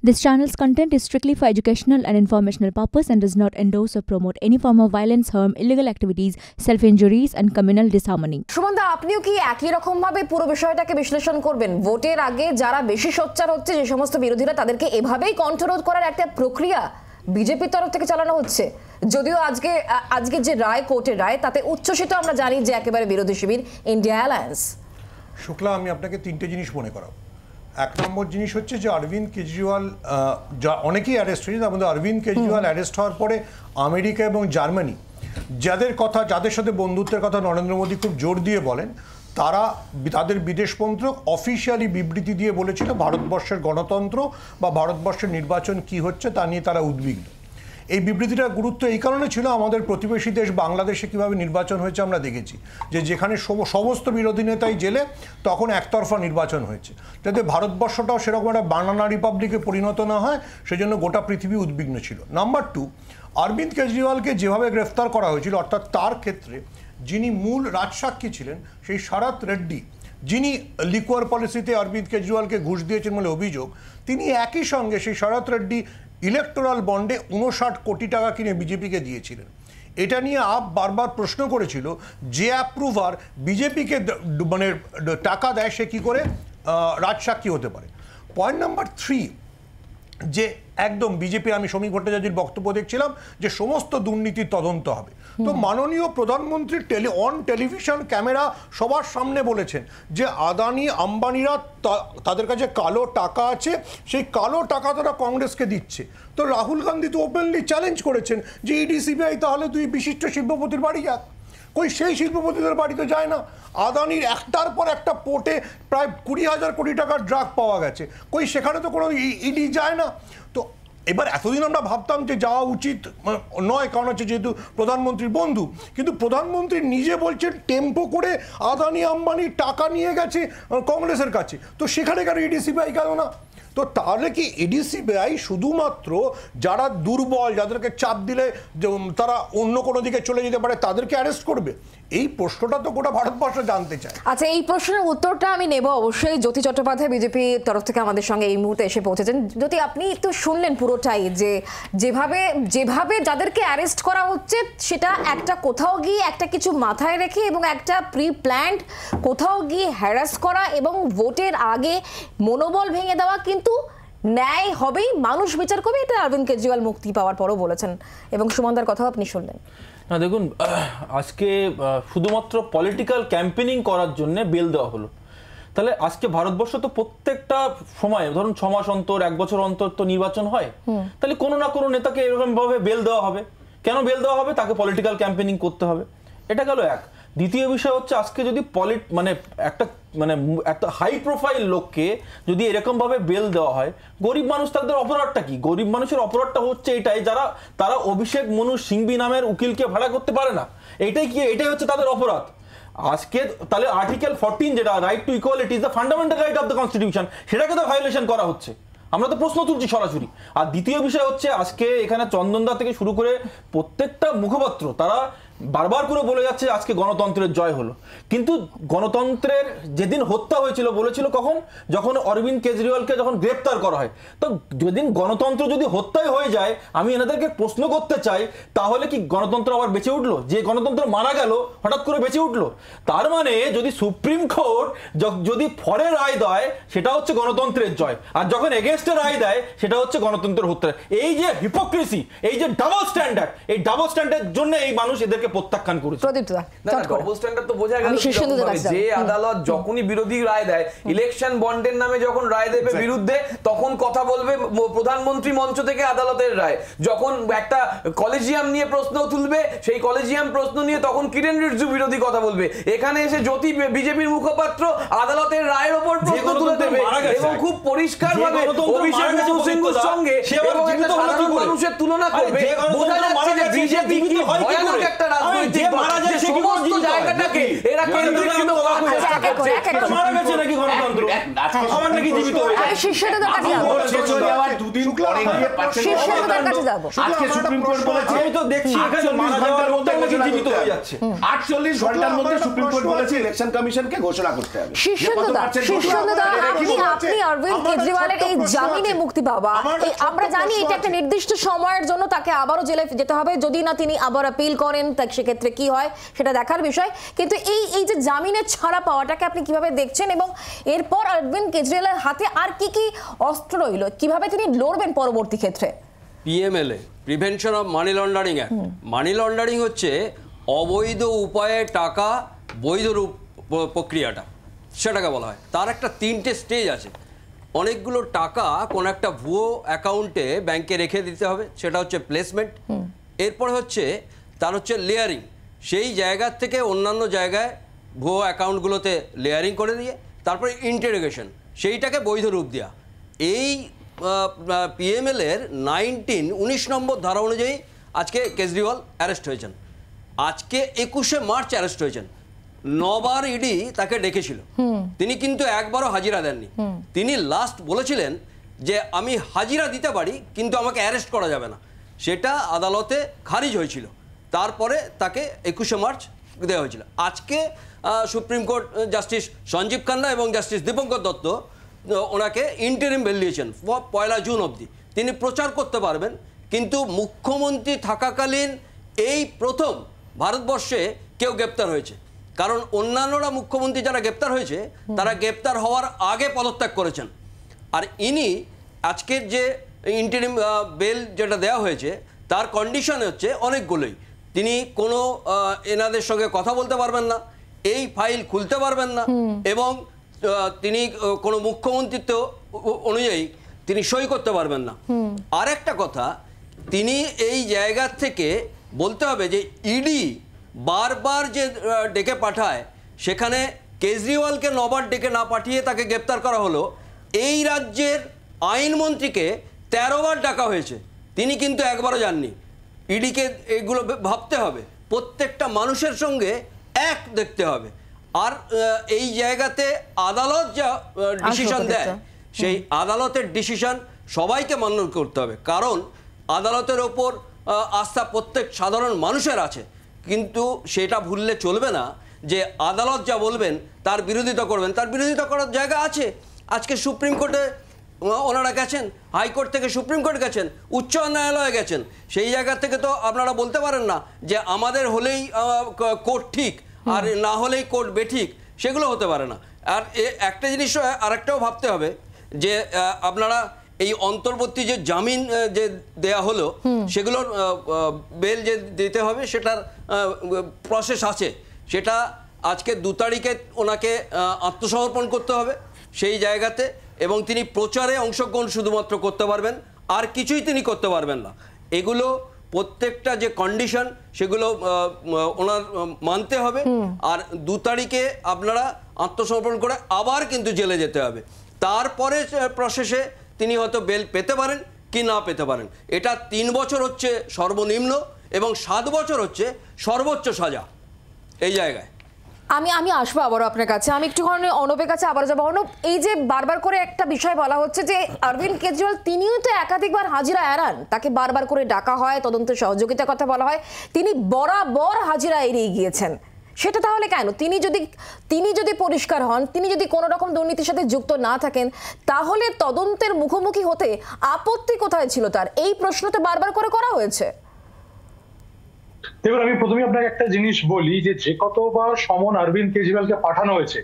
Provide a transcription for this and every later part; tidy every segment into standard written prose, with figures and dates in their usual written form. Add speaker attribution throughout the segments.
Speaker 1: This channel's content is strictly for educational and informational purpose and does not endorse or promote any form of violence, harm, illegal activities, self-injuries and communal disharmony.
Speaker 2: Sumanta, আপনিও কি একই রকম ভাবে পুরো বিষয়টাকে বিশ্লেষণ করবেন? ভোটের আগে যারা বেশি সোচ্চার হচ্ছে, যে সমস্ত বিরোধীরা, তাদেরকে এভাবেই কণ্ঠরোধ করার একটা প্রক্রিয়া বিজেপির তরফ থেকে চালানো হচ্ছে। যদিও আজকে যে রায়, কোর্টের রায়, তাতে উচ্ছ্বসিত আমরা জানি যে একেবারে বিরোধী শিবির ইন্ডিয়া অ্যালায়েন্স।
Speaker 3: শুক্লা, আমি আপনাকে তিনটে জিনিস মনে করাবো। এক নম্বর জিনিস হচ্ছে যে অরবিন্দ কেজরিওয়াল, যা অনেকেই অ্যারেস্ট হয়েছে, তার মধ্যে অরবিন্দ কেজরিওয়াল অ্যারেস্ট হওয়ার পরে আমেরিকা এবং জার্মানি, যাদের সাথে বন্ধুত্বের কথা নরেন্দ্র মোদী খুব জোর দিয়ে বলেন, তাদের বিদেশ মন্ত্রক অফিসিয়ালি বিবৃতি দিয়ে বলেছিল ভারতবর্ষের গণতন্ত্র বা ভারতবর্ষের নির্বাচন কি হচ্ছে তা নিয়ে তারা উদ্বিগ্ন। এই বিবৃতিটার গুরুত্ব এই কারণে ছিল, আমাদের প্রতিবেশী দেশ বাংলাদেশে কীভাবে নির্বাচন হয়েছে আমরা দেখেছি, যে যেখানে সমস্ত বিরোধী নেতাই জেলে, তখন একতরফা নির্বাচন হয়েছে। যাতে ভারতবর্ষটাও সেরকম একটা বানানা রিপাবলিকে পরিণত না হয়, সেজন্য গোটা পৃথিবী উদ্বিগ্ন ছিল। নাম্বার টু, অরবিন্দ কেজরিওয়ালকে যেভাবে গ্রেফতার করা হয়েছিল, অর্থাৎ তার ক্ষেত্রে যিনি মূল রাজসাক্ষী ছিলেন সেই শরৎ রেড্ডি, যিনি লিকুয়ার পলিসিতে অরবিন্দ কেজরিওয়ালকে ঘুষ দিয়েছেন বলে অভিযোগ, তিনি একই সঙ্গে সেই শরৎ রেড্ডি ইলেকটোরাল বন্ডে 59 কোটি টাকা কিনে বিজেপিকে দিয়েছিলেন। এটা নিয়ে আপ বারবার প্রশ্ন করেছিল, যে অ্যাপ্রুভার বিজেপিকে মানে টাকা দেয়, সে কী করে রাজসাক্ষী হতে পারে। পয়েন্ট নাম্বার 3, যে একদম বিজেপি, আমি সমীর ভট্টাচার্যের বক্তব্য দেখছিলাম যে সমস্ত দুর্নীতির তদন্ত হবে। তো মাননীয় প্রধানমন্ত্রী অন টেলিভিশন ক্যামেরা সবার সামনে বলেছেন যে আদানি আম্বানিরা তাদের কাছে কালো টাকা আছে, সেই কালো টাকা তারা কংগ্রেসকে দিচ্ছে। তো রাহুল গান্ধী তো ওপেনলি চ্যালেঞ্জ করেছেন যে ইডি সিবিআই তাহলে দুই বিশিষ্ট শিল্পপতির বাড়ি যাক। কই সেই শিল্পপতিদের বাড়িতে যায় না। আদানির একটার পর একটা পোর্টে প্রায় 20,000 কোটি টাকার ড্রাগ পাওয়া গেছে, কই সেখানে তো কোনো ইডি যায় না। তো এবার এতদিন আমরা ভাবতাম যে যাওয়া উচিত নয়, কারণ হচ্ছে যেহেতু প্রধানমন্ত্রীর বন্ধু, কিন্তু প্রধানমন্ত্রী নিজে বলছেন টেম্পো করে আদানি আম্বানি টাকা নিয়ে গেছে কংগ্রেসের কাছে, তো সেখানে কেন ইডি সিবিআই গেল না? তো তাহলে কি ইডি সিবিআই শুধুমাত্র যারা দুর্বল, যাদেরকে চাপ দিলে তারা অন্য কোনো দিকে চলে যেতে পারে, তাদেরকে অ্যারেস্ট করবে? এই প্রশ্নটা তো গোটা ভারতবর্ষ জানতে চায়।
Speaker 2: আচ্ছা, এই প্রশ্নের উত্তরটা আমি নেব অবশ্যই। জ্যোতি চট্টোপাধ্যায় বিজেপি তরফ থেকে আমাদের সঙ্গে এই মুহূর্তে এসে পৌঁছেছেন। জ্যোতি, আপনি একটু শুনলেন পুরোটাই, যে যেভাবে যাদেরকে অ্যারেস্ট করা হচ্ছে, সেটা একটা কোথাও গিয়ে একটা কিছু মাথায় রেখে এবং একটা প্রি প্ল্যান্ড কোথাও গিয়ে হ্যারাস করা এবং ভোটের আগে মনোবল ভেঙে দেওয়া। কিন্তু ন্যায় হবেই, মানুষ বিচার করবে, এটা অরবিন্দ কেজরিওয়াল মুক্তি পাওয়ার পরও বলেছেন, এবং সুমন্তার কথাও আপনি শুনলেন।
Speaker 4: না দেখুন, আজকে শুধুমাত্র পলিটিক্যাল ক্যাম্পেনিং করার জন্য বেল দেওয়া হলো। তাহলে আজকে ভারতবর্ষ তো প্রত্যেকটা সময়, ধরুন 6 মাস অন্তর, 1 বছর অন্তর তো নির্বাচন হয়, তাহলে কোনো না কোনো নেতাকে এরকম ভাবে বেল দেওয়া হবে। কেন বেল দেওয়া হবে? তাকে পলিটিক্যাল ক্যাম্পেনিং করতে হবে। এটা গেল এক। দ্বিতীয় বিষয় হচ্ছে, আজকে যদি একটা হাই প্রোফাইল লোককে যদি এরকম ভাবে বেল দেওয়া হয়, গরিব মানুষ, তাদের অপরাধটা কি? গরিব মানুষের অপরাধটা হচ্ছে এটাই, তারা অভিষেক মনু সিংভি নামের উকিলকে ভাড়া করতে পারে না। এটাই হচ্ছে তাদের অপরাধ। আজকে তাহলে আর্টিকেল 14, যেটা right to equality is the fundamental right of the constitution, সেটাকে তো ভায়োলেশন করা হচ্ছে। আমরা তো প্রশ্ন তুলছি সরাসরি। আর দ্বিতীয় বিষয় হচ্ছে, আজকে এখানে চন্দনদা থেকে শুরু করে প্রত্যেকটা মুখপাত্র তারা বারবার করে বলে যাচ্ছে আজকে গণতন্ত্রের জয় হলো। কিন্তু গণতন্ত্রের যেদিন হত্যা হয়েছিল, বলেছিল কখন? যখন অরবিন্দ কেজরিওয়ালকে যখন গ্রেপ্তার করা হয়। তো যেদিন গণতন্ত্র যদি হত্যাই হয়ে যায়, আমি এনাদেরকে প্রশ্ন করতে চাই, তাহলে কি গণতন্ত্র আবার বেঁচে উঠলো? যে গণতন্ত্র মারা গেল, হঠাৎ করে বেঁচে উঠলো? তার মানে যদি সুপ্রিম কোর্ট যদি ফরে রায় দেয়, সেটা হচ্ছে গণতন্ত্রের জয়, আর যখন এগেনস্টে রায় দেয়, সেটা হচ্ছে গণতন্ত্রের হত্যা। এই যে হিপোক্রেসি, এই যে ডাবল স্ট্যান্ডার্ড, এই ডাবল স্ট্যান্ডার্ডের জন্য এই মানুষ এদেরকে প্রত্যাখ্যান করেছে।
Speaker 5: ডাবল স্ট্যান্ডার্ড তো বোঝা গেল যে আদালত যখনই বিরোধী রায় দেয়, ইলেকশন বন্ডের নামে যখন রায় দেবে বিরুদ্ধে, তখন কথা বলবে প্রধানমন্ত্রী মঞ্চ থেকে আদালতের রায়। যখন একটা কলেজিয়াম নিয়ে প্রশ্ন তুলবে, সেই কলেজিয়াম প্রশ্ন নিয়ে তখন কিরেন রিজিজু বিরোধী কথা বলবে। এখানে এসে জ্যোতি বিজেপির মুখপাত্র আদালতের রায়ের উপর প্রশ্ন তুলে দেবে, এবং খুব পরিষ্কার ভাবে অভিষেক মনু সিংভির সঙ্গে এবং একটা সাধারণ মানুষের তুলনা করবে। বোঝা যাচ্ছে যে বিজেপি কি ভয়ানক একটা রাজনৈতিক সমস্ত জায়গাটাকে এরা কেন্দ্রীকৃত করার চেষ্টা করছে।
Speaker 4: আমার নাকি জীবিত হয়ে যায়।
Speaker 2: শীর্ষেন্দ্রদের কাছে যাবো,
Speaker 6: দুদিন পরে গিয়ে
Speaker 2: শীর্ষেন্দ্রদের কাছে যাবো।
Speaker 6: আজকে সুপ্রিম কোর্ট বলেছে,
Speaker 4: আমি তো দেখছি এখানে মারা যাওয়ার মধ্যে নাকি জীবিত হয়ে যাচ্ছে।
Speaker 6: 48 ঘন্টার মধ্যে সুপ্রিম কোর্ট বলেছে ইলেকশন কমিশনকে ঘোষণা করতে হবে।
Speaker 2: শীর্ষেন্দ্রদা, আপনি অরবিন্দ কেজরিওয়ালের এই জামিনে মুক্তি পাওয়া, আমরা জানি এটা একটা নির্দিষ্ট সময়ের জন্য তাকে আবারও জেলে যেতে হবে, যদি না তিনি আবার আপিল করেন সেক্ষেত্রে কি হয় সেটা দেখার বিষয়। কিন্তু এই যে জামিনের ছাড়া পাওয়াটাকে আপনি কিভাবে দেখছেন, এবং এরপর অরবিন্দ কেজরিওয়ালের হাতে আর কি কি অস্ত্র রইল, কিভাবে তিনি লড়বেন পরবর্তী ক্ষেত্রে?
Speaker 7: PMLA, prevention of money laundering act. Money laundering হচ্ছে অবৈধ উপায়ে টাকা বৈধ রূপ প্রক্রিয়াটা, সেটাকে বলা হয়। তার একটা 3টে স্টেজ আছে। অনেকগুলো টাকা কোন একটা ভুয়ো অ্যাকাউন্টে ব্যাংকে রেখে দিতে হবে, সেটা হচ্ছে প্লেসমেন্ট। এরপরে হচ্ছে তার হচ্ছে লেয়ারিং, সেই জায়গার থেকে অন্যান্য জায়গায় ভুয়ো অ্যাকাউন্টগুলোতে লেয়ারিং করে দিয়ে তারপরে ইন্টারোগেশন, সেইটাকে বৈধ রূপ দেওয়া। এই পিএমএলের 19 নম্বর ধারা অনুযায়ী আজকে কেজরিওয়াল অ্যারেস্ট হয়েছেন। আজকে 21শে মার্চ অ্যারেস্ট হয়েছেন। 9 বার ইডি তাকে ডেকেছিল, তিনি কিন্তু একবারও হাজিরা দেননি। তিনি লাস্ট বলেছিলেন যে আমি হাজিরা দিতে পারি কিন্তু আমাকে অ্যারেস্ট করা যাবে না, সেটা আদালতে খারিজ হয়েছিল। তারপরে তাকে 21শে মার্চ দেওয়া হয়েছিল। আজকে Supreme Court Justice Sanjiv Khanna এবং জাস্টিস দীপঙ্কর দত্ত ওনাকে ইন্টারিম বেল দিয়েছেন 1 জুন অবধি। তিনি প্রচার করতে পারবেন, কিন্তু মুখ্যমন্ত্রী থাকাকালীন এই প্রথম ভারতবর্ষে কেউ গ্রেপ্তার হয়েছে। কারণ অন্যান্যরা মুখ্যমন্ত্রী যারা গ্রেপ্তার হয়েছে তারা গ্রেপ্তার হওয়ার আগে পদত্যাগ করেছেন। আর ইনি আজকের যে ইন্টারিম বেল যেটা দেওয়া হয়েছে তার কন্ডিশন হচ্ছে অনেকগুলোই। তিনি কোনো এনাদের সঙ্গে কথা বলতে পারবেন না, এই ফাইল খুলতে পারবেন না, এবং তিনি কোনো মুখ্যমন্ত্রিত্ব অনুযায়ী তিনি সই করতে পারবেন না। আর একটা কথা, তিনি এই জায়গা থেকে বলতে হবে যে ইডি বারবার যে ডেকে পাঠায়, সেখানে কেজরিওয়ালকে 9 বার ডেকে না পাঠিয়ে তাকে গ্রেপ্তার করা হলো। এই রাজ্যের আইনমন্ত্রীকে 13 বার ডাকা হয়েছে, তিনি কিন্তু একবারও যাননি। ইডিকে এগুলো ভাবতে হবে, প্রত্যেকটা মানুষের সঙ্গে এক দেখতে হবে। আর এই জায়গাতে আদালত যা ডিসিশন দেয়, সেই আদালতের ডিসিশন সবাইকে মান্য করতে হবে। কারণ আদালতের ওপর আস্থা প্রত্যেক সাধারণ মানুষের আছে, কিন্তু সেটা ভুললে চলবে না যে আদালত যা বলবেন তার বিরোধিতা করবেন। তার বিরোধিতা করার জায়গা আছে। আজকে সুপ্রিম কোর্টে ওনারা গেছেন, হাইকোর্ট থেকে সুপ্রিম কোর্ট গেছেন, উচ্চ ন্যায়ালয়ে গেছেন। সেই জায়গা থেকে তো আপনারা বলতে পারেন না যে আমাদের হলেই কোর্ট ঠিক আর না হলেই কোর্ট বেঠিক, সেগুলো হতে পারে না। আর একটা জিনিস আরেকটাও ভাবতে হবে যে আপনারা এই অন্তর্বর্তী যে জামিন যে দেয়া হলো, সেগুলোর বেল যে দিতে হবে সেটার প্রসেস আছে। সেটা আজকে 2 তারিখে ওনাকে আত্মসমর্পণ করতে হবে সেই জায়গাতে, এবং তিনি প্রচারে অংশগ্রহণ শুধুমাত্র করতে পারবেন, আর কিছুই তিনি করতে পারবেন না। এগুলো প্রত্যেকটা যে কন্ডিশন সেগুলো ওনার মানতে হবে। আর 2 তারিখে আপনারা আত্মসমর্পণ করে আবার কিন্তু জেলে যেতে হবে। তারপরে প্রসেসে তিনি হয়তো বেল পেতে পারেন কি না পেতে পারেন। এটা 3 বছর হচ্ছে সর্বনিম্ন এবং 7 বছর হচ্ছে সর্বোচ্চ সাজা এই জায়গায়।
Speaker 2: আমি আসবো আবারও আপনার কাছে। আমি একটুখানি অর্ণবের কাছে আবার যাবো। অর্ণব, এই যে বারবার করে একটা বিষয় বলা হচ্ছে যে অরবিন্দ কেজরিওয়াল তিনিও তো একাধিকবার হাজিরা এড়ান, তাকে বারবার করে ডাকা হয়, তদন্তের সহযোগিতার কথা বলা হয়, তিনি বরাবর হাজিরা এড়িয়ে গিয়েছেন। সেটা তাহলে কেন? তিনি যদি পরিষ্কার হন, তিনি যদি কোনো রকম দুর্নীতির সাথে যুক্ত না থাকেন, তাহলে তদন্তের মুখোমুখি হতে আপত্তি কোথায় ছিল তার? এই প্রশ্ন তো বারবার করে করা হয়েছে।
Speaker 8: দেখুন, আমি প্রথমে আপনাকে একটা জিনিস বলি যে কতবার সমন অরবিন্দ কেজরিওয়ালকে পাঠানো হয়েছে,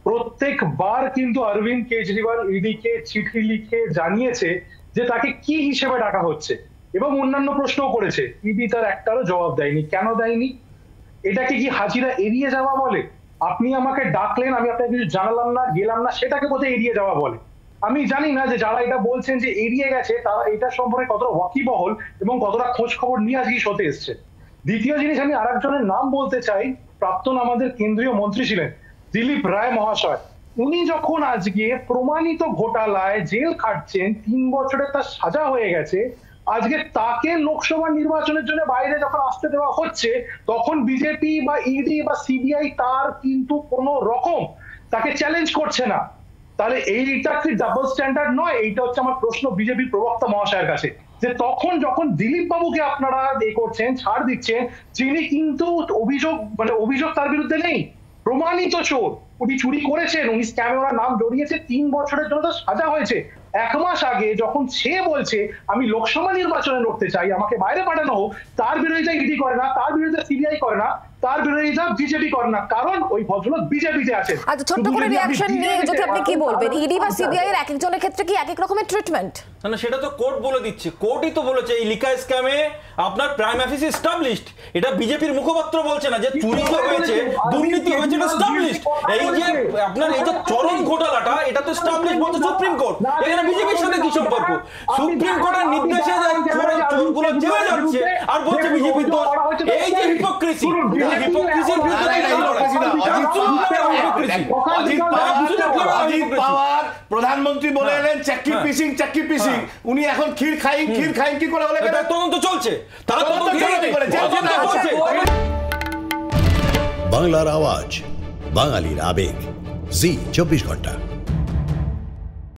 Speaker 8: প্রত্যেকবার কিন্তু অরবিন্দ কেজরিওয়াল ইডিকে চিঠি লিখে জানিয়েছে যে তাকে কি হিসেবে ডাকা হচ্ছে, এবং অন্যান্য প্রশ্নও করেছে। ইডি তার একটারও জবাব দেয়নি। কেন দেয়নি? এটাকে কি হাজিরা এড়িয়ে যাওয়া বলে? আপনি আমাকে ডাকলেন, আমি আপনাকে কিছু জানালাম না, গেলাম না, সেটাকে বোধহয় এড়িয়ে যাওয়া বলে। আমি জানি না যে যারা এটা বলছেন যে এড়িয়ে গেছে, তারা এটা সম্পর্কে কতটা ওয়াকিবহল এবং কতটা খোঁজ খবর নিয়ে আজকে শোতে এসছে। দ্বিতীয় জিনিস, আমি আরেকজনের নাম বলতে চাই, প্রাক্তন আমাদের কেন্দ্রীয় মন্ত্রী ছিলেন দিলীপ রায় মহাশয়। উনি যখন আজকে প্রমাণিত ঘোটালায় জেল খাটছেন, 3 বছরে তার সাজা হয়ে গেছে, আজকে তাকে লোকসভা নির্বাচনের জন্য বাইরে যখন আসতে দেওয়া হচ্ছে, তখন বিজেপি বা ইডি বা সিবিআই তার কিন্তু কোনো রকম তাকে চ্যালেঞ্জ করছে না। তাহলে এইটা কি ডাবল স্ট্যান্ডার্ড নয়? এইটা হচ্ছে আমার প্রশ্ন বিজেপির প্রবক্তা মহাশয়ের কাছে, যে তখন যখন দিলীপ বাবুকে আপনারা করছেন, ছাড় দিচ্ছেন, যিনি কিন্তু অভিযোগ তার বিরুদ্ধে নেই, প্রমাণিত চোর, উনি চুরি করেছেন, উনি স্ক্যামে ওনার নাম জড়িয়েছে, 3 বছরের জন্য তার সাজা হয়েছে। 1 মাস আগে যখন সে বলছে আমি লোকসভা নির্বাচনে লড়তে চাই, আমাকে বাইরে পাঠানো হোক, তার বিরোধিতা ইডি করে না, তার বিরুদ্ধে সিবিআই করে না, তার বিরোধিতা বিজেপি করে না, কারণ ওই ভদ্রলোক বিজেপিতে আছেন।
Speaker 2: আচ্ছা, ছোট্ট করে রিঅ্যাকশন নিয়ে যদি আপনি কি বলবেন, ইডি বা সিবিআই এর এক একজনের ক্ষেত্রে কি এক এক রকমের ট্রিটমেন্ট?
Speaker 4: না, সেটা তো কোর্ট বলে দিচ্ছে, কোর্টই তো বলেছে এই লিকা স্ক্যামে আপনার প্রাইম অফিস এস্টাবলিশড। এটা বিজেপির মুখপাত্র বলছে না যে চুরি হয়েছে, দুর্নীতি হয়েছে, এটা এস্টাবলিশড। এই যে আপনার এই যে চরম ঘোটালাটা, এটা তো এস্টাবলিশড বলছে সুপ্রিম কোর্ট। এখানে বিজেপির সাথে কি সম্পর্ক? সুপ্রিম কোর্টের নির্দেশে চোরগুলো জেলে যাচ্ছে আর বলছে বিজেপির দোষ। এই যে হিপোক্রেসি, হিপোক্রেসির
Speaker 6: অজিত পাওয়ার প্রধানমন্ত্রী বলে এলেন চাকরি পিসিং, চাকরি পিসিং। উনি এখন ক্ষীর খাইং কি করে বলে?
Speaker 4: তদন্ত চলছে, তারা তদন্ত
Speaker 6: চলছে।
Speaker 9: বাংলার আওয়াজ, বাঙালির আবেগ, জি 24 ঘন্টা।